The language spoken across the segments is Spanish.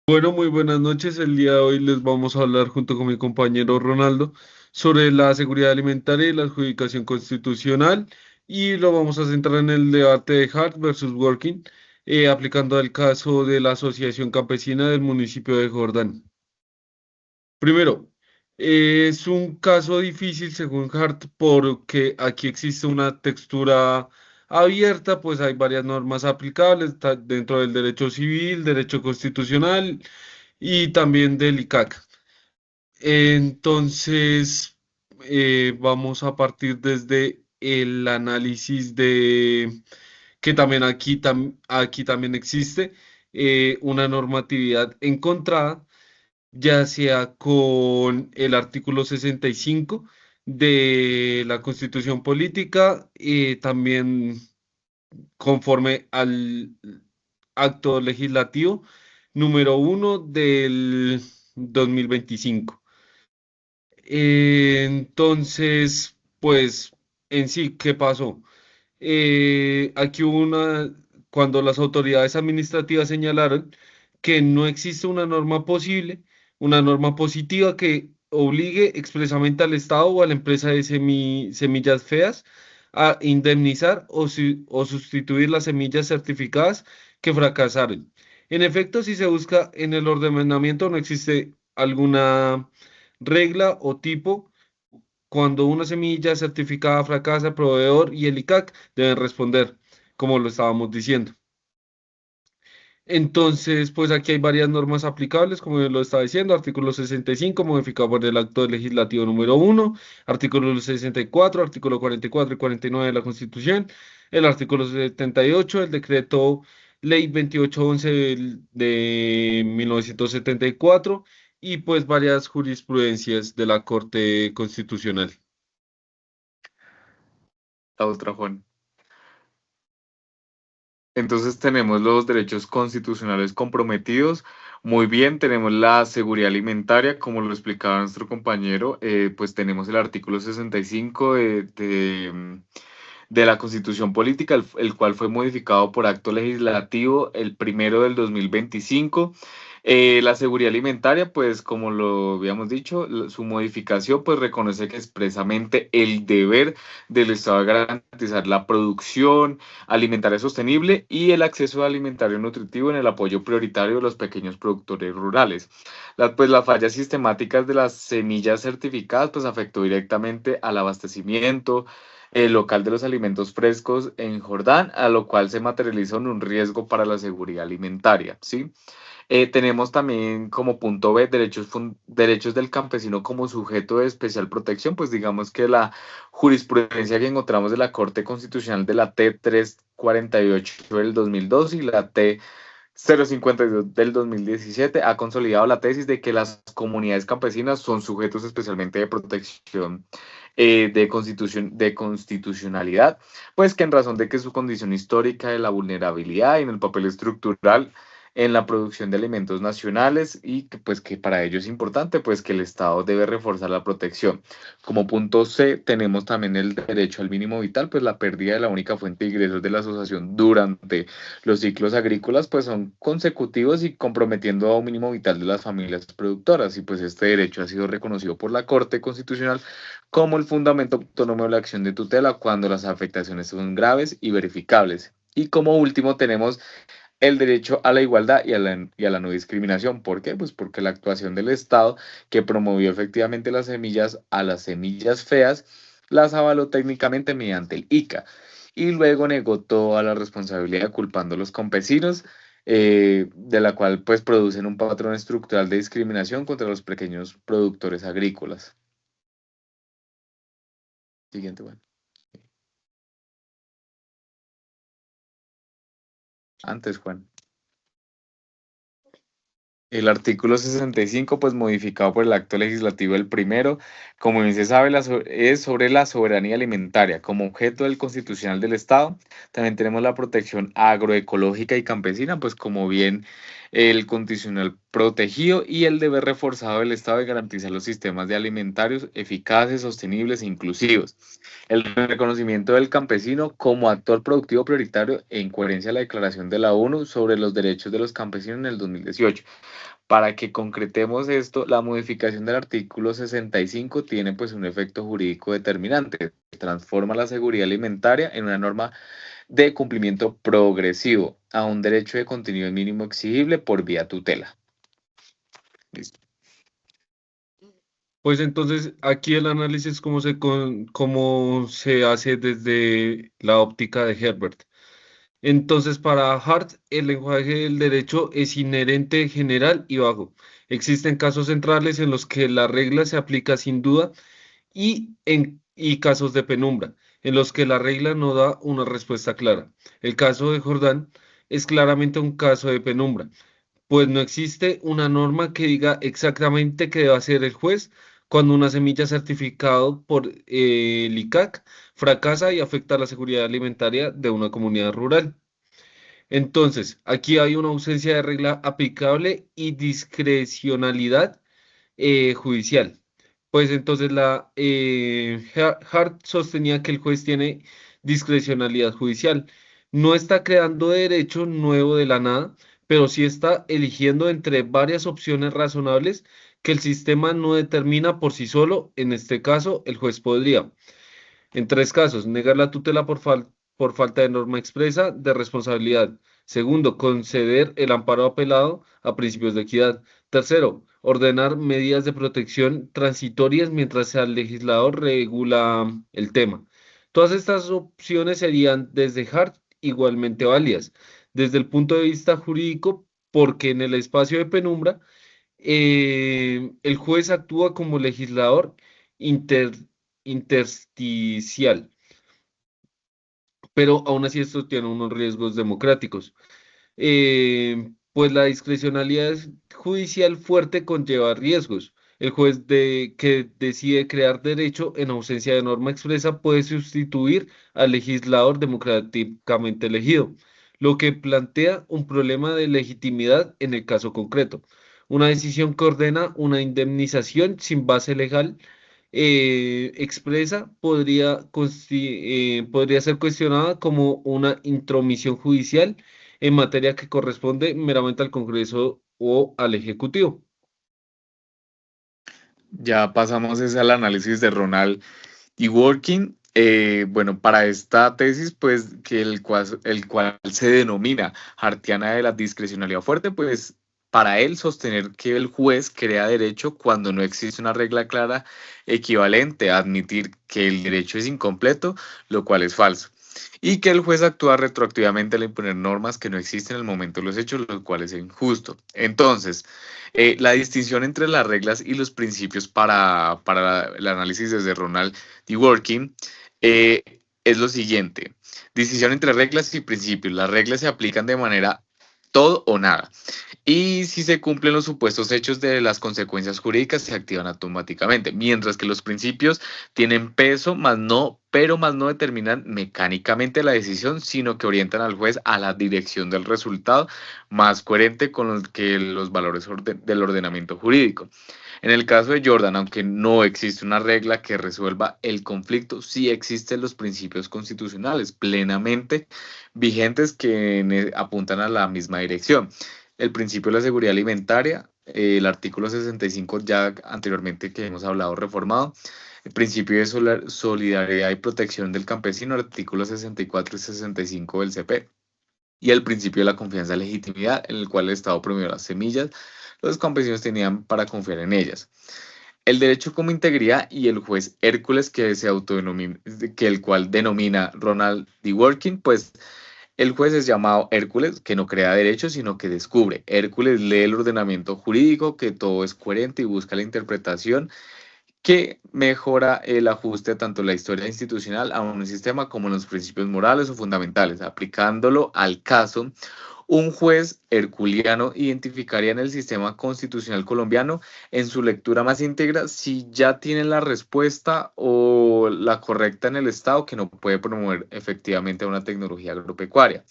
Bueno, muy buenas noches. El día de hoy les vamos a hablar junto con mi compañero Ronaldo sobre la seguridad alimentaria y la adjudicación constitucional y lo vamos a centrar en el debate de Hart versus Working, aplicando el caso de la Asociación Campesina del municipio de Jordán. Primero, es un caso difícil según Hart porque aquí existe una textura abierta, pues hay varias normas aplicables dentro del derecho civil, derecho constitucional y también del ICAC. Entonces, vamos a partir desde el análisis de que también aquí también existe una normatividad encontrada, ya sea con el artículo 65 de la Constitución Política, también conforme al acto legislativo número 1 del 2025. Entonces, pues en sí, ¿qué pasó? Aquí hubo cuando las autoridades administrativas señalaron que no existe una norma posible, una norma positiva que obligue expresamente al Estado o a la empresa de semillas feas a indemnizar o sustituir las semillas certificadas que fracasaron. En efecto, si se busca en el ordenamiento, no existe alguna regla o tipo. Cuando una semilla certificada fracasa, el proveedor y el ICAC deben responder, como lo estábamos diciendo. Entonces, pues aquí hay varias normas aplicables, como yo lo estaba diciendo, artículo 65, modificado por el acto legislativo número 1, artículo 64, artículo 44 y 49 de la Constitución, el artículo 78, el decreto ley 2811 de 1974 y pues varias jurisprudencias de la Corte Constitucional. La otra, Juan. Entonces tenemos los derechos constitucionales comprometidos. Muy bien, tenemos la seguridad alimentaria, como lo explicaba nuestro compañero, pues tenemos el artículo 65 de la Constitución Política, el cual fue modificado por acto legislativo el 1 del 2025. La seguridad alimentaria, pues como lo habíamos dicho, su modificación pues reconoce que expresamente el deber del Estado de garantizar la producción alimentaria sostenible y el acceso alimentario nutritivo en el apoyo prioritario de los pequeños productores rurales. Las fallas sistemáticas de las semillas certificadas pues afectó directamente al abastecimiento local de los alimentos frescos en Jordán, a lo cual se materializó en un riesgo para la seguridad alimentaria, ¿sí? Tenemos también como punto B derechos del campesino como sujeto de especial protección, pues digamos que la jurisprudencia que encontramos de la Corte Constitucional de la T 348 del 2002 y la T 052 del 2017 ha consolidado la tesis de que las comunidades campesinas son sujetos especialmente de protección de constitucionalidad, pues que en razón de que su condición histórica de la vulnerabilidad y en el papel estructural en la producción de alimentos nacionales y que pues que para ello es importante pues que el Estado debe reforzar la protección. Como punto C tenemos también el derecho al mínimo vital, pues la pérdida de la única fuente de ingresos de la asociación durante los ciclos agrícolas pues son consecutivos y comprometiendo a un mínimo vital de las familias productoras y pues este derecho ha sido reconocido por la Corte Constitucional como el fundamento autónomo de la acción de tutela cuando las afectaciones son graves y verificables. Y como último tenemos el derecho a la igualdad y a la no discriminación. ¿Por qué? Pues porque la actuación del Estado que promovió efectivamente las semillas a las semillas feas las avaló técnicamente mediante el ICA y luego negó toda la responsabilidad culpando a los campesinos, de la cual pues producen un patrón estructural de discriminación contra los pequeños productores agrícolas. Siguiente, bueno. Antes, Juan. El artículo 65, pues modificado por el acto legislativo el primero, como bien se sabe, es sobre la soberanía alimentaria como objeto del constitucional del Estado. También tenemos la protección agroecológica y campesina, pues como bien el condicional protegido y el deber reforzado del Estado de garantizar los sistemas de alimentarios eficaces, sostenibles e inclusivos. El reconocimiento del campesino como actor productivo prioritario en coherencia a la Declaración de la ONU sobre los derechos de los campesinos en el 2018. Para que concretemos esto, la modificación del artículo 65 tiene pues un efecto jurídico determinante. Transforma la seguridad alimentaria en una norma de cumplimiento progresivo a un derecho de contenido mínimo exigible por vía tutela. Listo. Pues entonces aquí el análisis cómo se hace desde la óptica de Herbert. Entonces, para Hart, el lenguaje del derecho es inherente, general y vago. Existen casos centrales en los que la regla se aplica sin duda y casos de penumbra, en los que la regla no da una respuesta clara. El caso de Jordán es claramente un caso de penumbra, pues no existe una norma que diga exactamente qué debe hacer el juez cuando una semilla certificado por el ICAC fracasa y afecta la seguridad alimentaria de una comunidad rural. Entonces, aquí hay una ausencia de regla aplicable y discrecionalidad judicial. Pues entonces Hart sostenía que el juez tiene discrecionalidad judicial. No está creando derecho nuevo de la nada, pero sí está eligiendo entre varias opciones razonables que el sistema no determina por sí solo. En este caso, el juez podría, en tres casos, negar la tutela por falta de norma expresa de responsabilidad. Segundo, conceder el amparo apelado a principios de equidad. Tercero, ordenar medidas de protección transitorias mientras el legislador regula el tema. Todas estas opciones serían desde Hart igualmente válidas. Desde el punto de vista jurídico, porque en el espacio de penumbra, el juez actúa como legislador inter- intersticial, pero aún así esto tiene unos riesgos democráticos. Pues la discrecionalidad judicial fuerte conlleva riesgos. El juez que decide crear derecho en ausencia de norma expresa puede sustituir al legislador democráticamente elegido, lo que plantea un problema de legitimidad en el caso concreto. Una decisión que ordena una indemnización sin base legal expresa podría ser cuestionada como una intromisión judicial en materia que corresponde meramente al Congreso o al Ejecutivo. Ya pasamos es al análisis de Ronald y Working. Bueno, para esta tesis, pues que el cual se denomina Hartiana de la discrecionalidad fuerte, pues para él sostener que el juez crea derecho cuando no existe una regla clara equivalente a admitir que el derecho es incompleto, lo cual es falso. Y que el juez actúa retroactivamente al imponer normas que no existen en el momento de los hechos, lo cual es injusto. Entonces, la distinción entre las reglas y los principios para el análisis desde Ronald D. Working eh, es lo siguiente. Distinción entre reglas y principios. Las reglas se aplican de manera todo o nada. Y si se cumplen los supuestos hechos de las consecuencias jurídicas, se activan automáticamente. Mientras que los principios tienen peso, más no determinan mecánicamente la decisión, sino que orientan al juez a la dirección del resultado más coherente con los valores del ordenamiento jurídico. En el caso de Jordan, aunque no existe una regla que resuelva el conflicto, sí existen los principios constitucionales plenamente vigentes que apuntan a la misma dirección. El principio de la seguridad alimentaria, el artículo 65 ya anteriormente que hemos hablado reformado, el principio de solidaridad y protección del campesino, artículos 64 y 65 del CP, y el principio de la confianza y legitimidad, en el cual el Estado promovió las semillas, los campesinos tenían para confiar en ellas. El derecho como integridad y el juez Hércules que se autodenomina, que el cual denomina Ronald D. Working, pues el juez es llamado Hércules, que no crea derechos, sino que descubre. Hércules lee el ordenamiento jurídico, que todo es coherente y busca la interpretación que mejora el ajuste tanto en la historia institucional a un sistema como en los principios morales o fundamentales. Aplicándolo al caso, un juez herculiano identificaría en el sistema constitucional colombiano, en su lectura más íntegra, si ya tienen la respuesta o la correcta en el Estado que no puede promover efectivamente una tecnología agropecuaria.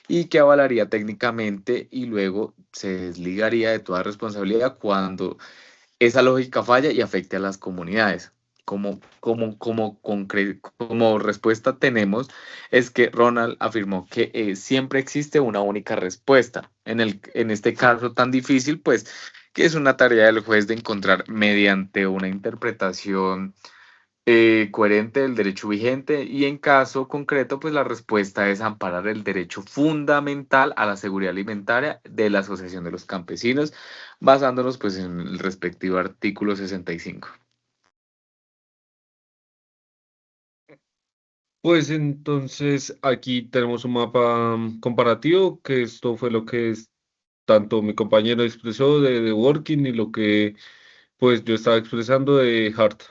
y que avalaría técnicamente y luego se desligaría de toda responsabilidad cuando esa lógica falla y afecte a las comunidades. Como respuesta tenemos es que Ronald afirmó que siempre existe una única respuesta. En este caso tan difícil, pues, que es una tarea del juez de encontrar mediante una interpretación coherente del derecho vigente y en caso concreto, pues la respuesta es amparar el derecho fundamental a la seguridad alimentaria de la Asociación de los Campesinos, basándonos pues en el respectivo artículo 65. Pues entonces aquí tenemos un mapa comparativo, que esto fue lo que tanto mi compañero expresó de Working y lo que pues yo estaba expresando de Hart.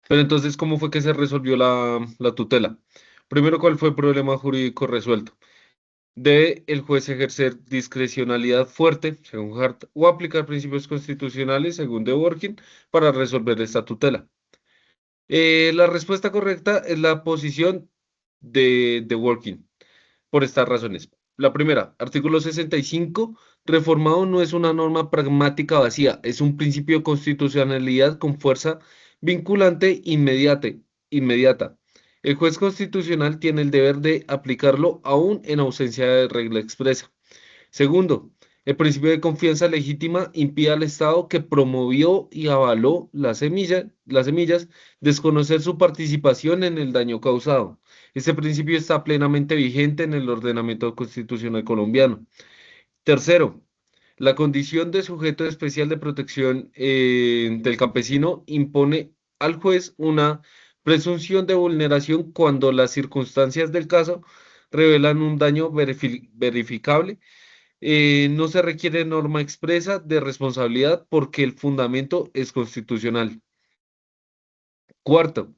Pero entonces, ¿cómo fue que se resolvió la tutela? Primero, ¿cuál fue el problema jurídico resuelto? Debe el juez ejercer discrecionalidad fuerte, según Hart, o aplicar principios constitucionales, según The Working, para resolver esta tutela. La respuesta correcta es la posición de The Working, por estas razones. La primera, artículo 65, reformado no es una norma pragmática vacía, es un principio de constitucionalidad con fuerza vinculante inmediata. El juez constitucional tiene el deber de aplicarlo aún en ausencia de regla expresa. Segundo, el principio de confianza legítima impide al Estado que promovió y avaló las semillas, desconocer su participación en el daño causado. Este principio está plenamente vigente en el ordenamiento constitucional colombiano. Tercero, la condición de sujeto especial de protección del campesino impone al juez una presunción de vulneración cuando las circunstancias del caso revelan un daño verificable. No se requiere norma expresa de responsabilidad porque el fundamento es constitucional. Cuarto,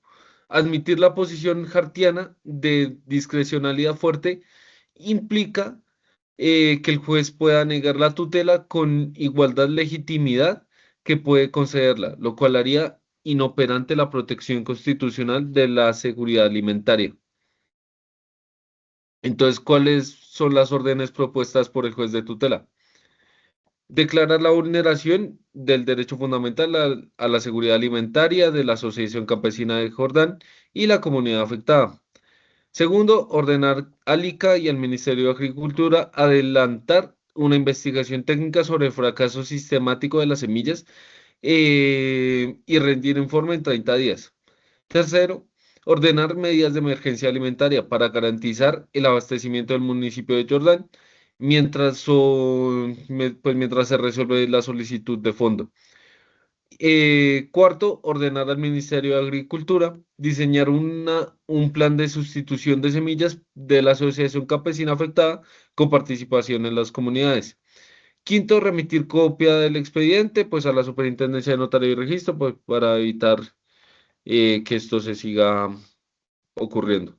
admitir la posición hartiana de discrecionalidad fuerte implica que el juez pueda negar la tutela con igualdad legitimidad que puede concederla, lo cual haría inoperante la protección constitucional de la seguridad alimentaria. Entonces, ¿cuáles son las órdenes propuestas por el juez de tutela? Declarar la vulneración del derecho fundamental a la seguridad alimentaria de la Asociación Campesina de Jordán y la comunidad afectada. Segundo, ordenar al ICA y al Ministerio de Agricultura adelantar una investigación técnica sobre el fracaso sistemático de las semillas y rendir informe en 30 días. Tercero, ordenar medidas de emergencia alimentaria para garantizar el abastecimiento del municipio de Jordán mientras se resuelve la solicitud de fondo. Cuarto, ordenar al Ministerio de Agricultura diseñar un plan de sustitución de semillas de la asociación campesina afectada con participación en las comunidades. Quinto, remitir copia del expediente pues a la Superintendencia de Notario y Registro pues, para evitar que esto se siga ocurriendo.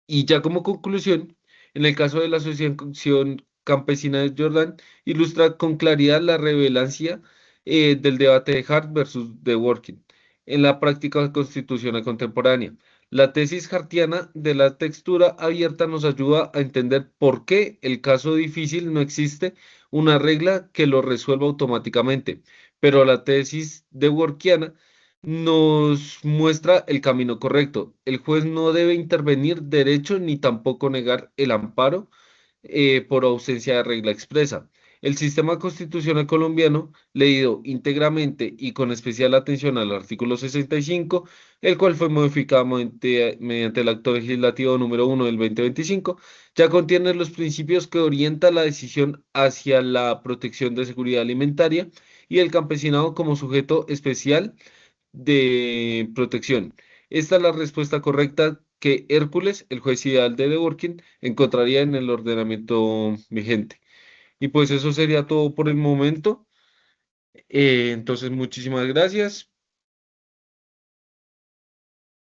Y ya como conclusión, en el caso de la Asociación Campesina de Jordán, ilustra con claridad la relevancia del debate de Hart versus The Working en la práctica constitucional contemporánea. La tesis hartiana de la textura abierta nos ayuda a entender por qué el caso difícil no existe una regla que lo resuelva automáticamente, pero la tesis de Workiana nos muestra el camino correcto. El juez no debe intervenir derecho ni tampoco negar el amparo por ausencia de regla expresa. El sistema constitucional colombiano, leído íntegramente y con especial atención al artículo 65, el cual fue modificado mediante el acto legislativo número 1 del 2025, ya contiene los principios que orientan la decisión hacia la protección de seguridad alimentaria y el campesinado como sujeto especial de protección. Esta es la respuesta correcta que Hércules, el juez ideal de Dworkin, encontraría en el ordenamiento vigente. Y pues eso sería todo por el momento. Entonces, muchísimas gracias.